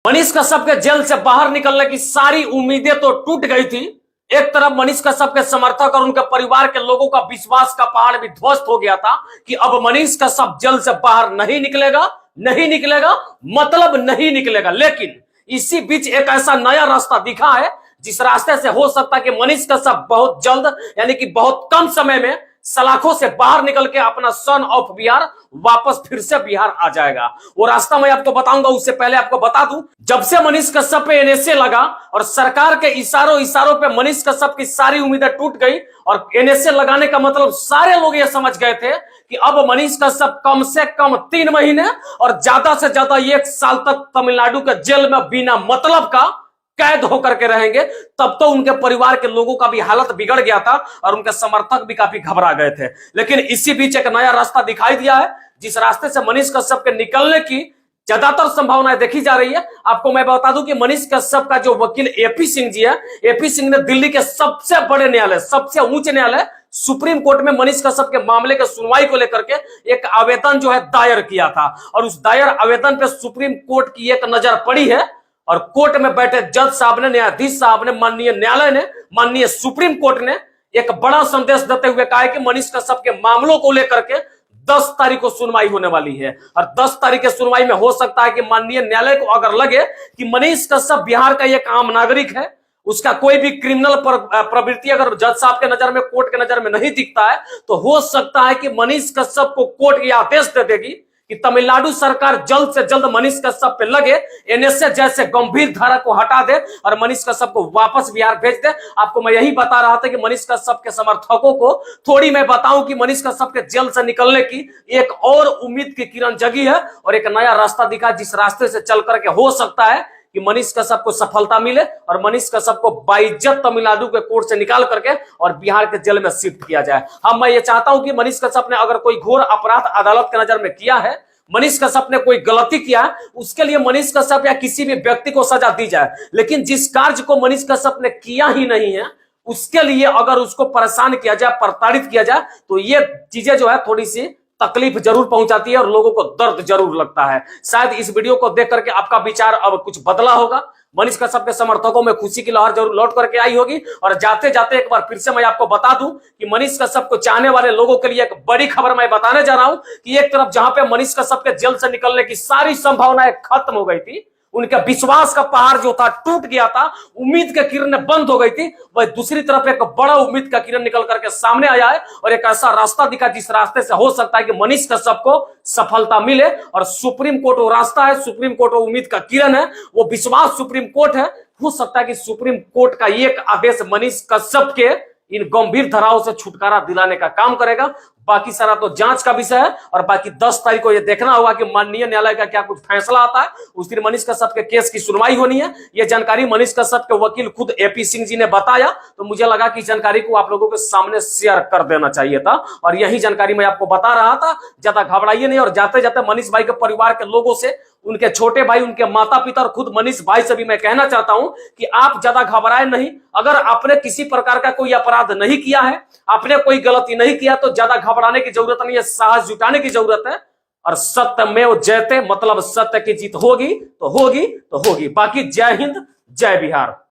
मनीष कश्यप के जेल से बाहर निकलने की सारी उम्मीदें तो टूट गई थी। एक तरफ मनीष कश्यप के समर्थक और उनके परिवार के लोगों का विश्वास का पहाड़ भी ध्वस्त हो गया था कि अब मनीष कश्यप जेल से बाहर नहीं निकलेगा, नहीं निकलेगा, मतलब नहीं निकलेगा। लेकिन इसी बीच एक ऐसा नया रास्ता दिखा है जिस रास्ते से हो सकता है कि मनीष कश्यप बहुत जल्द यानी कि बहुत कम समय में सलाखों से बाहर निकल के अपना सन ऑफ बिहार वापस फिर से बिहार आ जाएगा। वो रास्ता मैं आपको बताऊंगा। उससे पहले आपको बता दूं, जब से मनीष कश्यप पे एनएसए लगा और सरकार के इशारों पे मनीष कश्यप की सारी उम्मीदें टूट गई और एनएसए लगाने का मतलब सारे लोग ये समझ गए थे कि अब मनीष कश्यप कम से कम 3 महीने और ज्यादा से ज्यादा 1 साल तक तमिलनाडु के जेल में बिना मतलब का कैद होकर के रहेंगे। तब तो उनके परिवार के लोगों का भी हालत बिगड़ गया था और उनके समर्थक भी काफी घबरा गए थे। लेकिन इसी बीच एक नया रास्ता दिखाई दिया है जिस रास्ते से मनीष कश्यप के निकलने की ज्यादातर संभावनाएं देखी जा रही है। आपको मैं बता दूं कि मनीष कश्यप का जो वकील एपी सिंह जी है, एपी सिंह ने दिल्ली के सबसे बड़े न्यायालय, सबसे उच्च न्यायालय सुप्रीम कोर्ट में मनीष कश्यप के मामले के सुनवाई को लेकर के एक आवेदन जो है दायर किया था और उस दायर आवेदन पे सुप्रीम कोर्ट की एक नजर पड़ी है और कोर्ट में बैठे जज साहब ने, न्यायाधीश साहब ने, माननीय न्यायालय ने, माननीय सुप्रीम कोर्ट ने एक बड़ा संदेश देते हुए कहा है कि मनीष कश्यप के मामलों को लेकर के 10 तारीख को सुनवाई होने वाली है और 10 तारीख के सुनवाई में हो सकता है कि माननीय न्यायालय को अगर लगे कि मनीष कश्यप बिहार का एक आम नागरिक है, उसका कोई भी क्रिमिनल प्रवृत्ति अगर जज साहब के नजर में, कोर्ट के नजर में नहीं दिखता है, तो हो सकता है कि मनीष कश्यप को कोर्ट ये आदेश दे देगी कि तमिलनाडु सरकार जल्द से जल्द मनीष कश्यप पे लगे, एनएसए जैसे गंभीर धारा को हटा दे और मनीष कश्यप को वापस बिहार भेज दे। आपको मैं यही बता रहा था कि मनीष कश्यप के समर्थकों को थोड़ी मैं बताऊं कि मनीष कश्यप के जेल से निकलने की एक और उम्मीद की किरण जगी है और एक नया रास्ता दिखा जिस रास्ते से चल करके हो सकता है कि मनीष कश्यप को सफलता मिले और मनीष कश्यप को बाइज्जत तमिलनाडु के कोर्ट से निकाल करके और बिहार के जेल में शिफ्ट किया जाए। हाँ, मैं ये चाहता हूं कि मनीष कश्यप ने अगर कोई घोर अपराध अदालत के नजर में किया है, मनीष कश्यप ने कोई गलती किया है, उसके लिए मनीष कश्यप या किसी भी व्यक्ति को सजा दी जाए। लेकिन जिस कार्य को मनीष कश्यप ने किया ही नहीं है उसके लिए अगर उसको परेशान किया जाए, प्रताड़ित किया जाए, तो ये चीजें जो है थोड़ी सी तकलीफ जरूर पहुंचाती है और लोगों को दर्द जरूर लगता है। शायद इस वीडियो को देख करके आपका विचार अब कुछ बदला होगा। मनीष कश्यप के समर्थकों में खुशी की लहर जरूर लौट करके आई होगी। और जाते जाते एक बार फिर से मैं आपको बता दूं कि मनीष कश्यप को चाहने वाले लोगों के लिए एक बड़ी खबर मैं बताने जा रहा हूं कि एक तरफ जहां पे मनीष कश्यप के जेल से निकलने की सारी संभावनाएं खत्म हो गई थी, उनके विश्वास का पहाड़ जो था टूट गया था, उम्मीद की किरणें बंद हो गई थी, वह दूसरी तरफ एक बड़ा उम्मीद का किरण निकल करके सामने आया है और एक ऐसा रास्ता दिखा जिस रास्ते से हो सकता है कि मनीष कश्यप को सफलता मिले। और सुप्रीम कोर्ट वो रास्ता है, सुप्रीम कोर्ट वो उम्मीद का किरण है, वो विश्वास सुप्रीम कोर्ट है। हो सकता है कि सुप्रीम कोर्ट का एक आदेश मनीष कश्यप के इन गंभीर धाराओं से छुटकारा दिलाने का काम करेगा। बाकी सारा तो जांच का विषय है और बाकी 10 तारीख को यह देखना होगा कि माननीय न्यायालय का क्या कुछ फैसला आता है। उस दिन मनीष कश्यप के केस की सुनवाई होनी है। यह जानकारी मनीष कश्यप के वकील खुद एपी सिंह जी ने बताया, तो मुझे लगा कि जानकारी को आप लोगों के सामने शेयर कर देना चाहिए था और यही जानकारी मैं आपको बता रहा था। ज्यादा घबराइए नहीं और जाते जाते मनीष भाई के परिवार के लोगों से, उनके छोटे भाई, उनके माता पिता और खुद मनीष भाई से भी मैं कहना चाहता हूं कि आप ज्यादा घबराए नहीं। अगर आपने किसी प्रकार का कोई अपराध नहीं किया है, आपने कोई गलती नहीं किया, तो ज्यादा घबराने की जरूरत नहीं है, साहस जुटाने की जरूरत है। और सत्यमेव जयते, मतलब सत्य की जीत होगी तो होगी तो होगी। बाकी जय हिंद, जय बिहार।